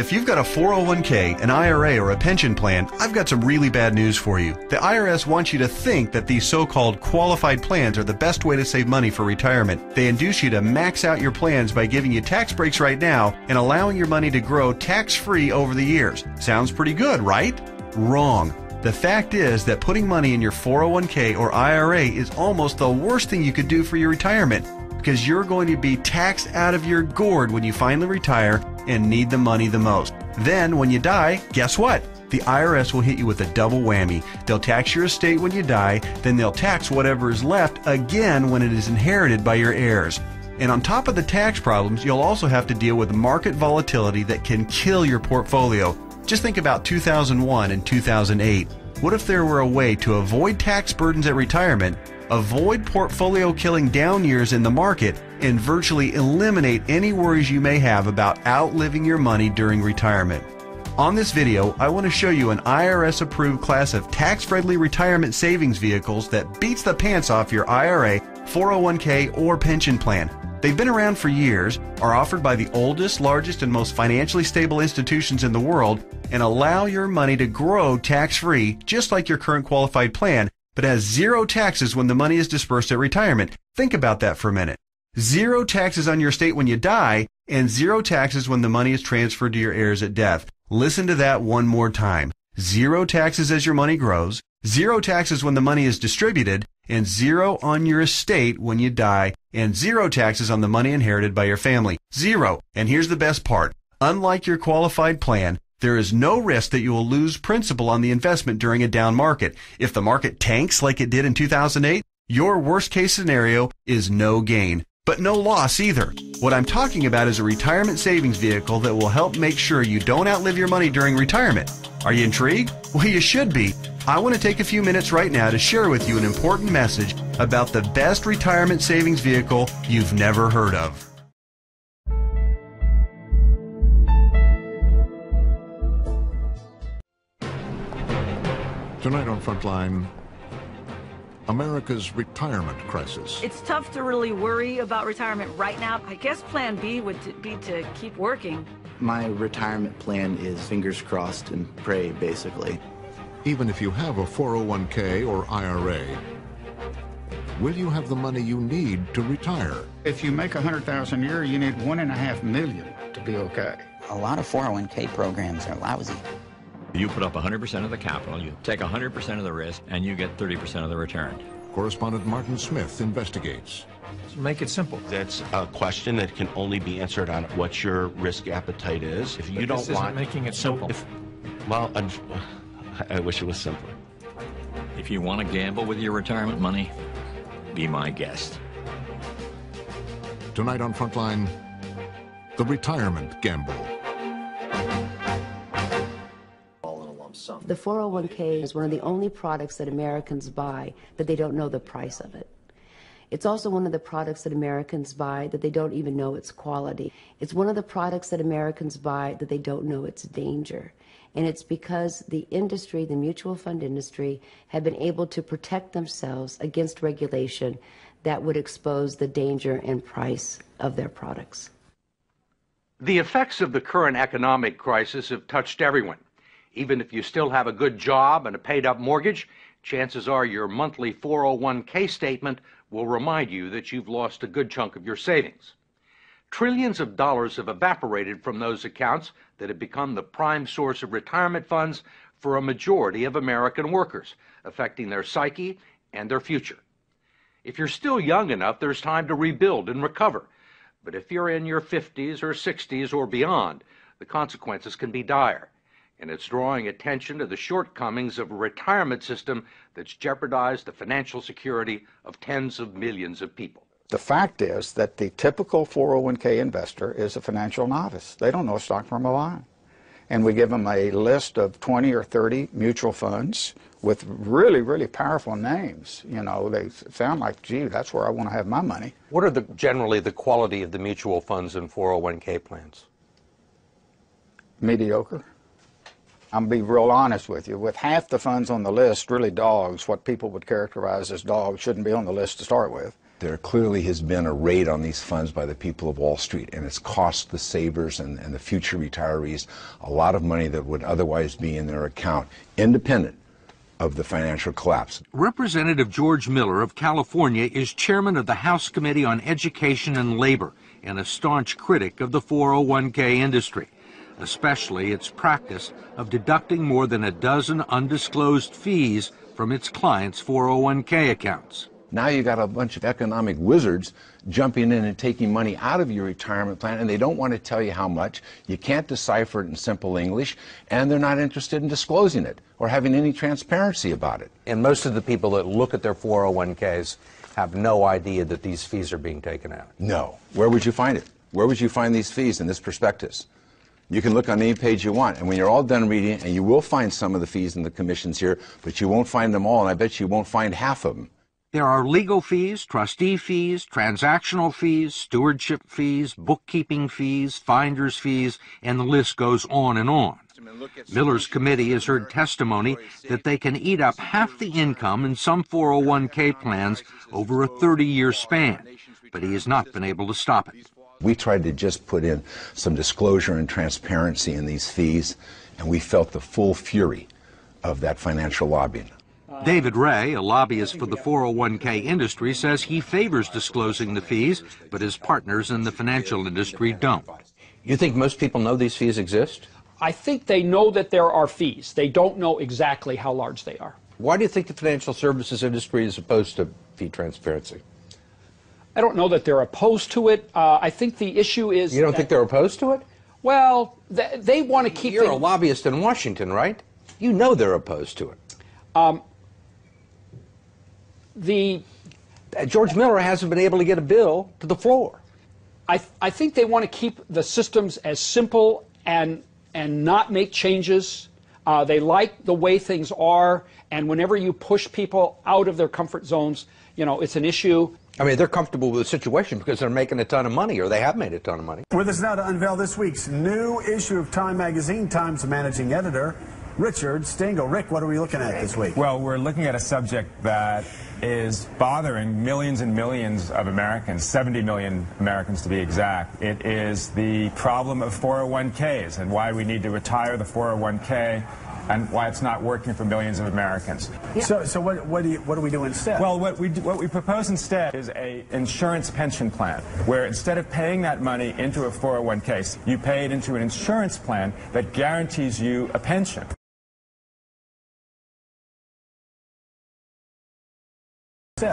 If you've got a 401k, an IRA, or a pension plan, I've got some really bad news for you. The IRS wants you to think that these so-called qualified plans are the best way to save money for retirement. They induce you to max out your plans by giving you tax breaks right now and allowing your money to grow tax-free over the years. Sounds pretty good, right? Wrong. The fact is that putting money in your 401k or IRA is almost the worst thing you could do for your retirement, because you're going to be taxed out of your gourd when you finally retire and need the money the most. Then, when you die, guess what? The IRS will hit you with a double whammy. They'll tax your estate when you die, then they'll tax whatever is left again when it is inherited by your heirs. And on top of the tax problems, you'll also have to deal with market volatility that can kill your portfolio. Just think about 2001 and 2008. What if there were a way to avoid tax burdens at retirement, avoid portfolio-killing down years in the market, and virtually eliminate any worries you may have about outliving your money during retirement? On this video, I want to show you an IRS-approved class of tax-friendly retirement savings vehicles that beats the pants off your IRA, 401k, or pension plan. They've been around for years, are offered by the oldest, largest, and most financially stable institutions in the world, and allow your money to grow tax-free, just like your current qualified plan, but has zero taxes when the money is dispersed at retirement. Think about that for a minute. Zero taxes on your estate when you die, and zero taxes when the money is transferred to your heirs at death. Listen to that one more time. Zero taxes as your money grows, zero taxes when the money is distributed, and zero on your estate when you die, and zero taxes on the money inherited by your family. Zero. And here's the best part. Unlike your qualified plan, there is no risk that you will lose principal on the investment during a down market. If the market tanks like it did in 2008, your worst case scenario is no gain, but no loss either. What I'm talking about is a retirement savings vehicle that will help make sure you don't outlive your money during retirement. Are you intrigued? Well, you should be. I want to take a few minutes right now to share with you an important message about the best retirement savings vehicle you've never heard of. Tonight on Frontline, America's retirement crisis. It's tough to really worry about retirement right now. I guess plan B would be to keep working. My retirement plan is fingers crossed and pray, basically. Even if you have a 401k or IRA, will you have the money you need to retire? If you make $100,000 a year, you need $1.5 million to be okay. A lot of 401k programs are lousy. You put up 100% of the capital, you take 100% of the risk, and you get 30% of the return. Correspondent Martin Smith investigates. Make it simple. That's a question that can only be answered on what your risk appetite is. If you don't want making it simple. I wish it was simpler. If you want to gamble with your retirement money, be my guest. Tonight on Frontline, the retirement gamble. The 401k is one of the only products that Americans buy that they don't know the price of it. It's also one of the products that Americans buy that they don't even know its quality. It's one of the products that Americans buy that they don't know its danger. And it's because the industry, the mutual fund industry, have been able to protect themselves against regulation that would expose the danger and price of their products. The effects of the current economic crisis have touched everyone. Even if you still have a good job and a paid-up mortgage, chances are your monthly 401k statement will remind you that you've lost a good chunk of your savings. Trillions of dollars have evaporated from those accounts that have become the prime source of retirement funds for a majority of American workers, affecting their psyche and their future. If you're still young enough, there's time to rebuild and recover. But if you're in your 50s or 60s or beyond, the consequences can be dire. And it's drawing attention to the shortcomings of a retirement system that's jeopardized the financial security of tens of millions of people. The fact is that the typical 401k investor is a financial novice. They don't know a stock from a bond. And we give them a list of 20 or 30 mutual funds with really, really powerful names. You know, they sound like, gee, that's where I want to have my money. What are generally the quality of the mutual funds and 401k plans? Mediocre. I'm going to be real honest with you. With half the funds on the list, really dogs, what people would characterize as dogs, shouldn't be on the list to start with. there clearly has been a raid on these funds by the people of Wall Street, and it's cost the savers and the future retirees a lot of money that would otherwise be in their account, independent of the financial collapse. Representative George Miller of California is chairman of the House Committee on Education and Labor and a staunch critic of the 401k industry, especially its practice of deducting more than a dozen undisclosed fees from its clients' 401k accounts. Now you got a bunch of economic wizards jumping in and taking money out of your retirement plan, and they don't want to tell you how much. You can't decipher it in simple English, and they're not interested in disclosing it or having any transparency about it. And most of the people that look at their 401ks have no idea that these fees are being taken out. No. Where would you find it? Where would you find these fees in this prospectus? You can look on any page you want, and when you're all done reading it, and you will find some of the fees and the commissions here, but you won't find them all, and I bet you won't find half of them. There are legal fees, trustee fees, transactional fees, stewardship fees, bookkeeping fees, finder's fees, and the list goes on and on. Miller's committee has heard testimony that they can eat up half the income in some 401k plans over a 30-year span, but he has not been able to stop it. We tried to just put in some disclosure and transparency in these fees, and we felt the full fury of that financial lobbying. David Ray, a lobbyist for the 401k industry, says he favors disclosing the fees, but his partners in the financial industry don't. You think most people know these fees exist? I think they know that there are fees. They don't know exactly how large they are. Why do you think the financial services industry is opposed to fee transparency? I don't know that they're opposed to it. I think the issue is... You don't think they're opposed to it? Well, they want to keep... You're a lobbyist in Washington, right? You know they're opposed to it. George Miller hasn't been able to get a bill to the floor. I think they want to keep the systems as simple and not make changes. They like the way things are, and whenever you push people out of their comfort zones, you know, it's an issue. I mean, they're comfortable with the situation because they're making a ton of money, or they have made a ton of money. With us now to unveil this week's new issue of Time magazine, Time's managing editor, Richard Stengel. Rick, what are we looking at this week? Well, we're looking at a subject that is bothering millions and millions of Americans, 70 million Americans to be exact. It is the problem of 401ks and why we need to retire the 401k and why it's not working for millions of Americans. Yeah. So what do we do instead? Well, what we propose instead is a insurance pension plan, where instead of paying that money into a 401k, you pay it into an insurance plan that guarantees you a pension.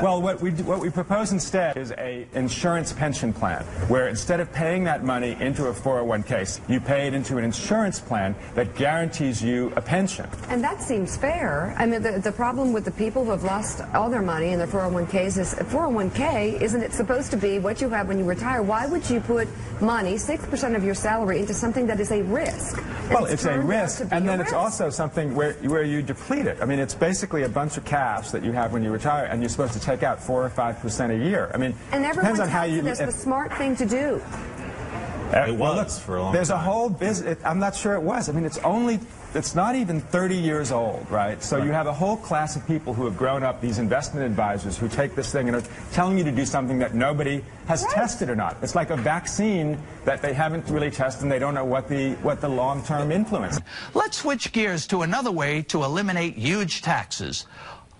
Well, what we propose instead is a insurance pension plan, where instead of paying that money into a 401k, you pay it into an insurance plan that guarantees you a pension. And that seems fair. I mean, the problem with the people who have lost all their money in their 401ks is 401k, isn't it supposed to be what you have when you retire? Why would you put money, 6% of your salary, into something that is a risk? Well, it's a risk, and then it's also something where you deplete it. I mean, it's basically a bunch of cash that you have when you retire, and you're supposed to take out 4 or 5% a year. I mean, and everyone depends on how you. That's the smart thing to do. It was for a long time. There's a whole business. I'm not sure it was. I mean, it's not even 30 years old, right? So you have a whole class of people who have grown up, these investment advisors who take this thing and are telling you to do something that nobody has tested or not. It's like a vaccine that they haven't really tested, and they don't know what the long-term influence. Let's switch gears to another way to eliminate huge taxes.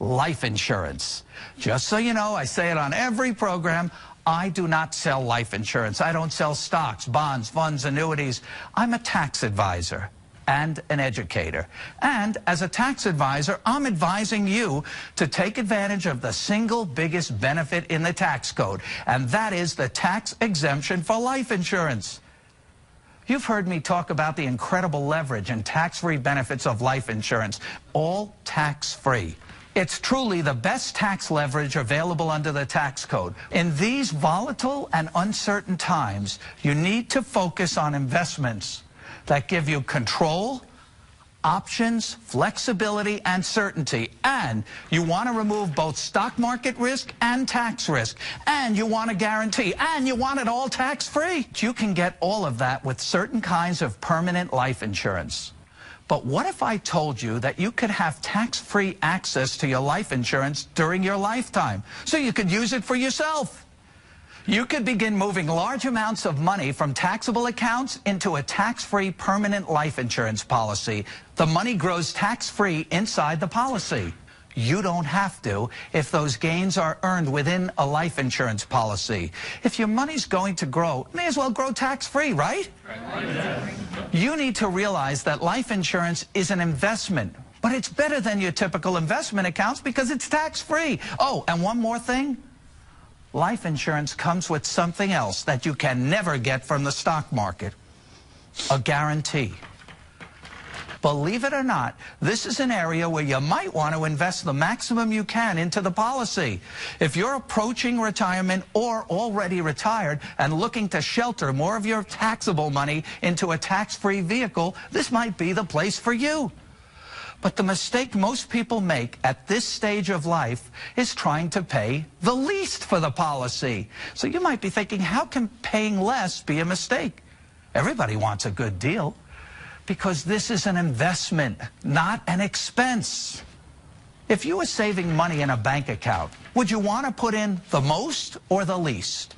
Life insurance. Just so you know, I say it on every program, I do not sell life insurance. I don't sell stocks, bonds, funds, annuities. I'm a tax advisor and an educator. And as a tax advisor, I'm advising you to take advantage of the single biggest benefit in the tax code, and that is the tax exemption for life insurance. You've heard me talk about the incredible leverage and tax-free benefits of life insurance, all tax-free. It's truly the best tax leverage available under the tax code. In these volatile and uncertain times, you need to focus on investments that give you control, options, flexibility, and certainty. And you want to remove both stock market risk and tax risk. And you want a guarantee. And you want it all tax-free. You can get all of that with certain kinds of permanent life insurance. But what if I told you that you could have tax-free access to your life insurance during your lifetime, so you could use it for yourself? You could begin moving large amounts of money from taxable accounts into a tax-free permanent life insurance policy. The money grows tax-free inside the policy. You don't have to if those gains are earned within a life insurance policy. If your money's going to grow, it may as well grow tax-free, right? You need to realize that life insurance is an investment, but it's better than your typical investment accounts because it's tax-free. Oh, and one more thing. Life insurance comes with something else that you can never get from the stock market: a guarantee. Believe it or not, this is an area where you might want to invest the maximum you can into the policy. If you're approaching retirement or already retired and looking to shelter more of your taxable money into a tax-free vehicle, this might be the place for you. But the mistake most people make at this stage of life is trying to pay the least for the policy. So you might be thinking, how can paying less be a mistake? Everybody wants a good deal, because this is an investment, not an expense. If you were saving money in a bank account, would you want to put in the most or the least?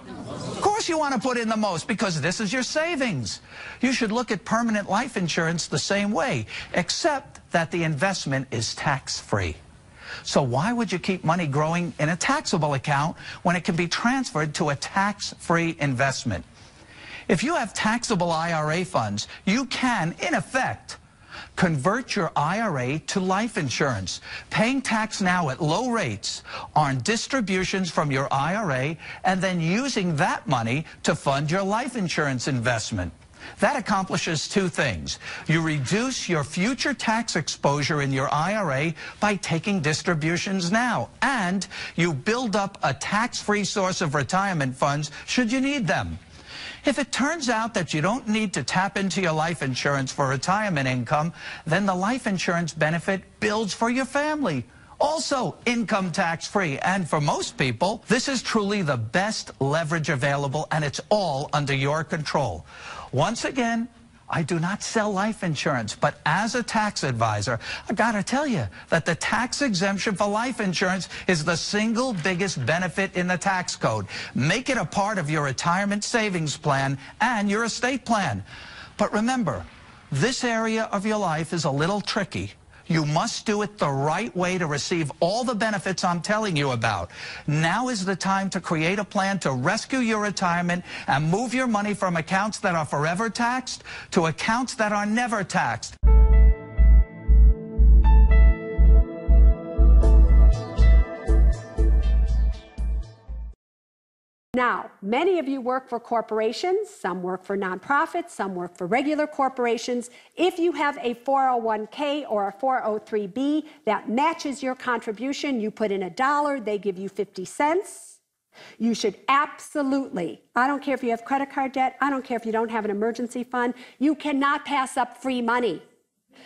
Of course you want to put in the most, because this is your savings. You should look at permanent life insurance the same way, except that the investment is tax-free. So why would you keep money growing in a taxable account when it can be transferred to a tax-free investment? If you have taxable IRA funds, you can, in effect, convert your IRA to life insurance, paying tax now at low rates on distributions from your IRA, and then using that money to fund your life insurance investment. That accomplishes two things. You reduce your future tax exposure in your IRA by taking distributions now, and you build up a tax-free source of retirement funds should you need them. If it turns out that you don't need to tap into your life insurance for retirement income, then the life insurance benefit builds for your family. Also income tax-free, and for most people, this is truly the best leverage available, and it's all under your control. Once again, I do not sell life insurance, but as a tax advisor, I gotta tell you that the tax exemption for life insurance is the single biggest benefit in the tax code. Make it a part of your retirement savings plan and your estate plan. But remember, this area of your life is a little tricky. You must do it the right way to receive all the benefits I'm telling you about. Now is the time to create a plan to rescue your retirement and move your money from accounts that are forever taxed to accounts that are never taxed. Now, many of you work for corporations, some work for nonprofits, some work for regular corporations. If you have a 401k or a 403b that matches your contribution, you put in $1, they give you 50 cents. You should absolutely, I don't care if you have credit card debt, I don't care if you don't have an emergency fund, you cannot pass up free money.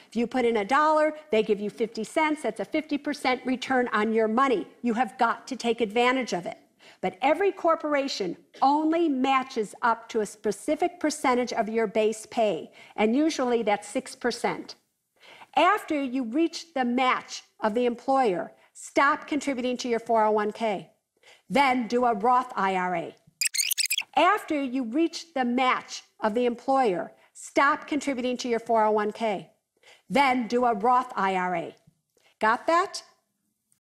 If you put in $1, they give you 50 cents, that's a 50% return on your money. You have got to take advantage of it. But every corporation only matches up to a specific percentage of your base pay, and usually that's 6%. After you reach the match of the employer, stop contributing to your 401k. Then do a Roth IRA. After you reach the match of the employer, stop contributing to your 401k. Then do a Roth IRA. Got that?